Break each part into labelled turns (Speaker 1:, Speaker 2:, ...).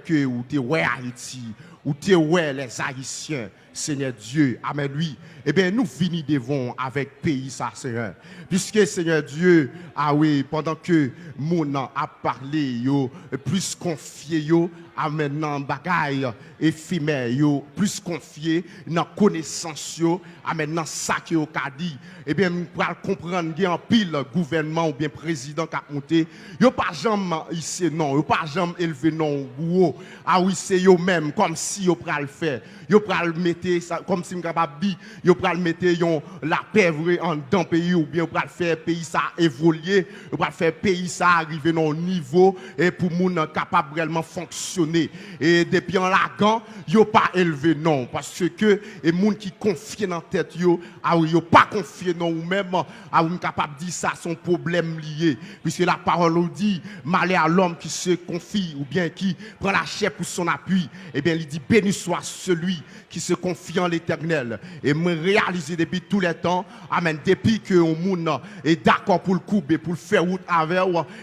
Speaker 1: que ou te ouais Haïti, ou te ouais les Haïtiens, Seigneur Dieu, amen lui, eh bien nous finissons devant avec pays ça, Seigneur. Puisque Seigneur Dieu, ah oui, pendant que mon a parlé, yo, plus confié, yo, à maintenant bagaille éphémère, yo, plus confié dans connaissance, yo, à maintenant ça que yo ka dit, eh bien nous pourrons comprendre qu'il y a un pile gouvernement ou bien président qui a monté, yo pas jamais ici non, yo pas jamais élevé non, ah oui, c'est yo même, comme si yo pral le faire, yo pral mettre ça, comme si m'capable dit, yo pral mettre la paix en dans pays ou bien pral faire pays ça évoluer, yo pral faire pays ça arriver dans un niveau et pour moun capable réellement fonctionner. Et depuis en lagan, yo pas élevé non parce que et moun qui confie dans tête yo, ah oui, yo pas confié non ou même ah ou capable dire ça son problème lié puisque la parole nous dit malheur à l'homme qui se confie ou bien qui prend la chair pour son appui, et bien il dit béni soit celui qui se confie en l'Éternel et me réaliser depuis tous les temps, amen, depuis que on moun est d'accord pour le couper pour le faire route avec,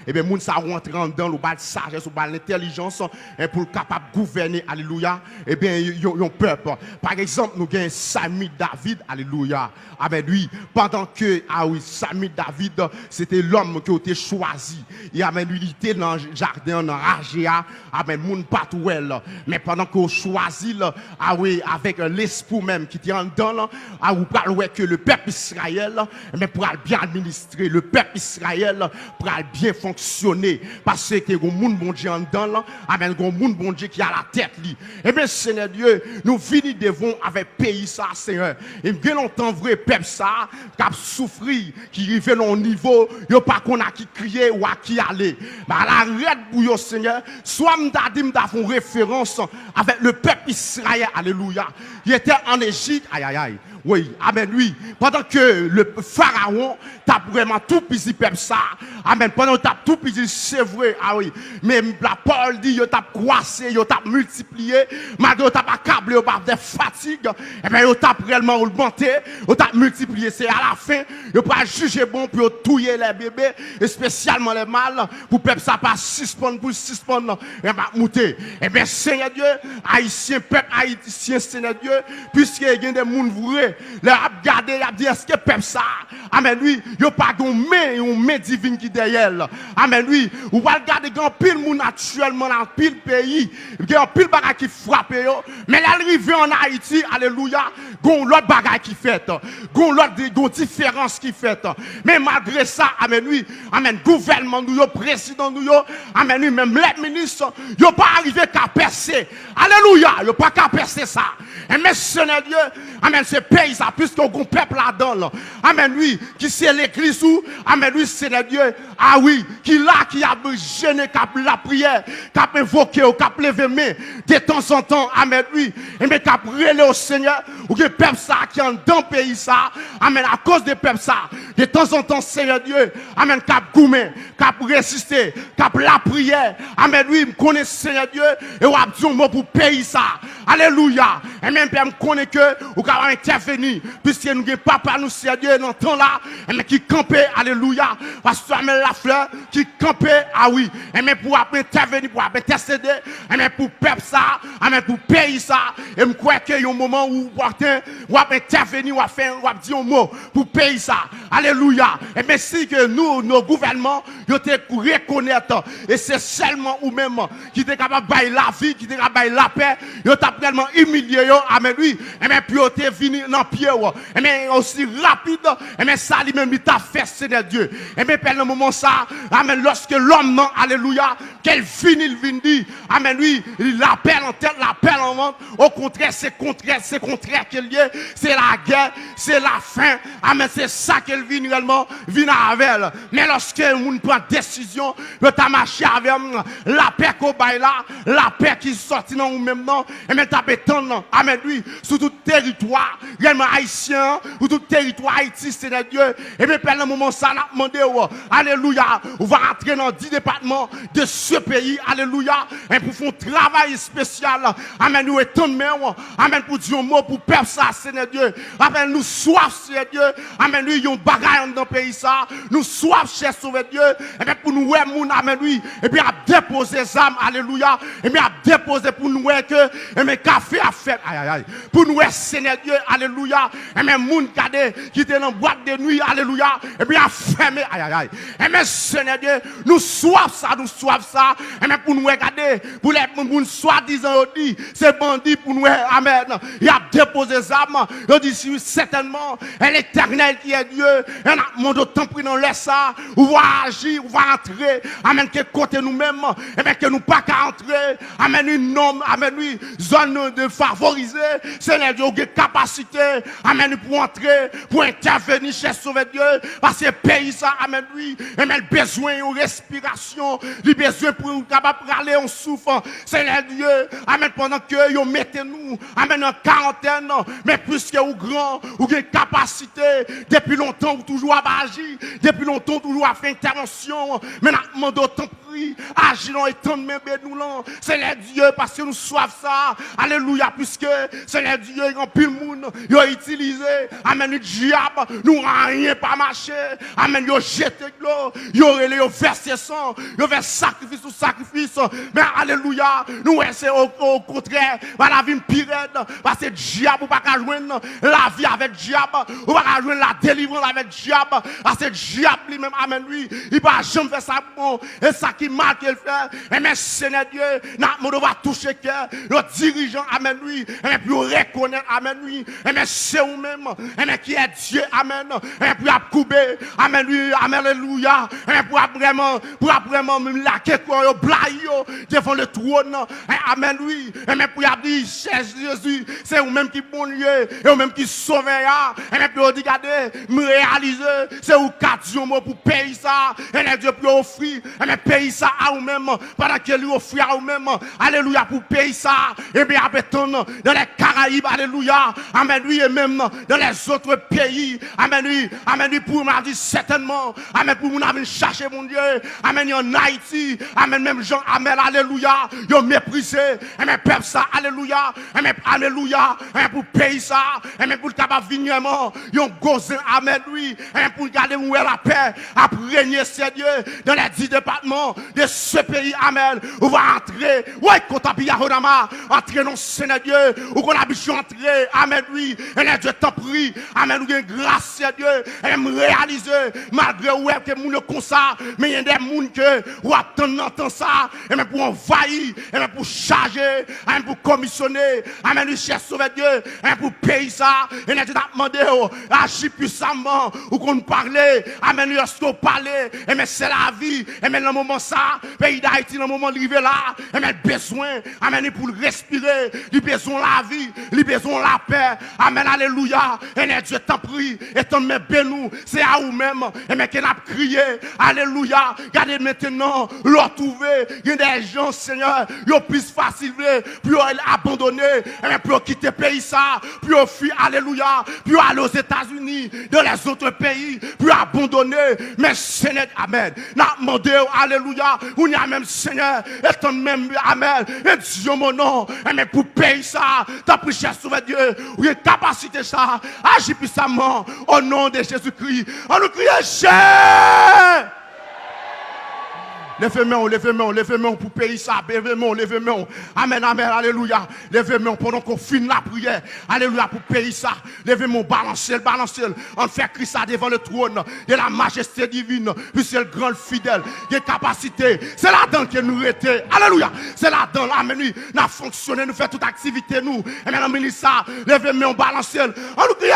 Speaker 1: et bien moun ça rentre dans le bal sagesse ou bal l'intelligence et pour capable gouverner, alléluia, et bien yon peuple. Par exemple, nous avons Samuel David, alléluia, amen, lui, pendant que, ah oui, Samuel David, c'était l'homme qui a été choisi, et amen, lui, il était dans le jardin, dans Ragéa, amen, moun patouel, mais pendant qu'on choisit, ah oui, avec l'esprit même qui était en dedans, ah vous parlez que le peuple Israël, mais pour bien administrer, le peuple Israël pour bien fonctionner, parce que le monde bon Dieu en dedans, amen, le monde bon Dieu qui a la tête li. Eh bien, Seigneur Dieu, nous finissons devant avec pays ça, Seigneur. Et bien longtemps vrai peuple ça, qui a souffri, qui arrive au niveau, yo pas qu'on a qui crier ou à qui aller. Mais à l'arrêt pour yo, Seigneur, soit m'da font référence avec le peuple Israël, alléluia. Il était en Égypte, aïe aïe aïe. Oui, amen, oui. Pendant que le pharaon t'a vraiment tout pisi peuple ça. Amen. Pendant que t'as tout pisi, c'est vrai, ah oui. Mais la parole dit, yo t'a croissé, yo t'a multiplié. Malgré yo t'a pas câblé, yo pas de fatigue. Eh bien, yo t'a réellement augmenté, yo t'a multiplié. C'est à la fin, yo pas juger bon pour touiller les bébés, et spécialement les mâles, pour peuple ça pas suspendre, pour suspendre, et pas monter. Eh bien, Seigneur Dieu, haïtien, peuple haïtien, Seigneur Dieu, puisqu'il y a des gens vrais, les a regardé, il a dit, est-ce que peuple ça, amen, lui, il n'y a pas de main divine qui derrière. Amen, lui, ou va regarder grand pile moun actuellement dans pile pays, il y a pile bagay qui frappe, mais l'arrivée en Haïti, alléluia, gon l'autre bagay qui fait, gon l'autre différence qui fait. Mais malgré ça, amen, lui, amen, gouvernement nous, président nous, amen, lui, même les ministres, il n'y a pas arrivé qu'à percer. Alléluia, il n'y a pas qu'à percer ça. Et mais Seigneur Dieu, amen, c'est pays ça, puisqu'on a un peuple là-dedans. Amen, lui, qui c'est l'église ou, amen, lui, Seigneur Dieu, ah oui, qui là, qui a gêné, qui a la prière, qui a invoqué, qui a levé main, de temps en temps, amen, lui, et mais qui a relé au Seigneur, ou que peuple ça, qui est dans le pays ça, amen, à cause de peuple ça, de temps en temps, Seigneur Dieu, amen, qui a goumé, qui a résisté, qui a la prière, amen, lui, me connaît, Seigneur Dieu, et on a dit un mot pour pays ça, alléluia, et même, je connais que, ou qui a intervenu, puisque nous n'avons pas par nous, Seigneur Dieu, dans ce temps-là, mais qui campait, alléluia, parce que tu la fleur, qui campait, ah oui, et même pour intervenir, pour intercéder, et même pour peuple ça, et même pour pays ça, et je crois qu'il y a un moment où vous intervenir, vous dire un mot pour pays ça, alléluia, et merci que nous, nos gouvernements, ils te reconnaître, et c'est seulement ou même qui est capable de la vie, qui est capable de la paix, ils ont tellement humilié, amen, lui, et même puis ils sont venus dans le pied, et même aussi rapide, et même ça lui-même, il t'a fait, Seigneur Dieu, et même pendant le moment ça, amen, lorsque l'homme, non, alléluia, qu'elle finit, il vient dire, amen, lui, il l'appelle en tête, l'appelle en vente, au contraire, c'est contraire qu'il y a, c'est la guerre, c'est la faim, amen, c'est ça qu'elle vient réellement, vient avec elle, mais lorsque on prend décision, il t'a marché avec la paix qu'on baille là, la paix qui sortit dans nous-mêmes, non, et même t'as béton, amen, lui, sur tout territoire, réellement haïtien, ou tout territoire Haïti, Seigneur Dieu, et même pendant le moment ça, on a demandé, alléluia, on va rentrer dans 10 départements de ce pays, alléluia, et pour faire un travail spécial, amen, nous étendons main, amen, pour dire un mot pour peuple ça, Seigneur Dieu, amen, nous soif, Seigneur Dieu, amen, nous yon bagaille dans le pays ça, nous soif, cher Sauveur Dieu, et bien pour nous, ouais, moun, amen, oui, et bien à déposer les âmes, alléluia, et bien à déposer pour nous, ouais, que, et bien café à faire, aïe, aïe, aïe, pour nous, ouais, Seigneur Dieu, alléluia, et bien moun, qui était dans la boîte de nuit, alléluia, et bien à fermer, aïe, aïe, aïe, et bien Seigneur Dieu, nous soif ça, et bien pour nous regarder, pour les moun soi-disant, c'est bandit pour nous, amen, il a déposé les âmes, il dit certainement, l'éternel qui est Dieu, et on a temps pris dans l'air ça, on va agir, on va entrer, amen, que côté nous-mêmes, et bien que nous pas qu'à entrer, amen, une norme, amen, oui, zone de favoriser, Seigneur Dieu, une capacité, amen, pour entrer, pour intervenir chez Sauveur Dieu, parce que pays ça, amen, oui, amen, besoin de respiration, le besoin pour nous capable de parler, on souffre, Seigneur Dieu, amen, pendant que vous mettez nous, amen, en quarantaine, mais puisque vous grand, vous avez une capacité, depuis longtemps, vous toujours à agir, depuis longtemps, toujours à faire intervention, mais nous d'autant pris, agissons et tant de même nous là, Seigneur Dieu, parce que nous soif ça, alléluia, puisque Seigneur Dieu, il y a pile monde, il a utilisé, amen, le diable, nous rien pas marché, amen, il a jeté de l'eau, il a versé sang, il a fait sacrifice sur sacrifice, mais alléluia, nous c'est au contraire, la vie pire, parce que le diable, ou pas qu'à joindre la vie avec le diable, ou pas qu'à joindre la délivrance avec le diable, parce que le diable lui-même, amen, lui, il va jamais faire ça bon, et ça qui mal qu'il fait, et mais Seigneur Dieu, nous devons toucher cœur, le dirigeant, amen, lui, et puis reconnaître, amen, lui, et mais c'est vous-même, et mais qui est Dieu, amen, et puis à couper, amen, lui, amen, alléluia, et pour vraiment, même la quoi, blaye, devant le trône, et amen, lui, et mais pour dire, cher Jésus, c'est vous-même qui bon Dieu, et vous-même qui sauve, et mais pour regardez, me réaliser, c'est vous qui mot pour payer ça, et Dieu pour offrir, et mais payer ça à vous-même, pendant qu'il lui offre à vous-même, alléluia, pour payer ça, et bien après dans les Caraïbes, alléluia, amen, lui, et même dans les autres pays, amen, lui, pour m'a dit certainement, amen, pour nous venir chercher mon Dieu, amen, en Haïti, amen, même Jean, amen, alléluia, ils ont méprisé, amen, peuple ça, alléluia, amen, alléluia, amen, pour payer ça, amen, pour le capable venir, ils ont gosé, amen, lui, amen, pour garder où est la paix, à régner, Seigneur, dans les 10 départements de ce pays, amen, on va entrer, ouais, quand on a entrer dans Seigneur Dieu, ou qu'on a besoin d'entrer, amen, oui, et Dieu t'en prie, amen, nous avons grâce, Seigneur Dieu, et me réaliser, malgré ouais, que nous comme ça, mais il y a des gens que, ou attendent ça, et même pour envahir, et même pour charger, et même pour commissionner, amen, nous cherchons Sauveur Dieu, et même pour payer ça, et Dieu t'a demandé, agir puissamment, ou qu'on parle, amen, nous avons parlé, et mais c'est la vie, et même dans le moment ça, pays d'Haïti, dans le moment de arriver là, et même besoin, amen, pour respirer, il besoin la vie, il besoin la paix, amen, alléluia, et Dieu t'en prie, et t'en met bien nous, c'est à vous-même, et mais qu'on a crié, alléluia, regardez maintenant, l'on trouvé, il y a des gens, Seigneur, ils ont plus facile, puis abandonner, et puis quitter le pays ça, puis fuir, alléluia, puis aller aux États-Unis, dans les autres pays, puis abandonner, mais Seigneur, amen, n'a demandé, alléluia, où il y a même Seigneur, et ton même, amen, et Dieu mon nom, et mais pour payer ça, t'as pris cher Sauveur Dieu, où il y a capacité ça, agis puissamment, au nom de Jésus-Christ, on nous crie, cher! Levez-moi pour payer ça. Levez-moi. Amen, amen, alléluia. Levez-moi pendant qu'on finit la prière. Alléluia, pour payer ça. Levez-moi, balancez. On fait Christ ça devant le trône de la majesté divine. Puis c'est le grand fidèle. Il y a capacité. C'est là-dedans que nous étions. Alléluia. C'est là-dedans. Amen, nous avons fonctionné, nous faisons toute activité, nous. Et maintenant, ça. Levez-moi, balancez. On nous crie,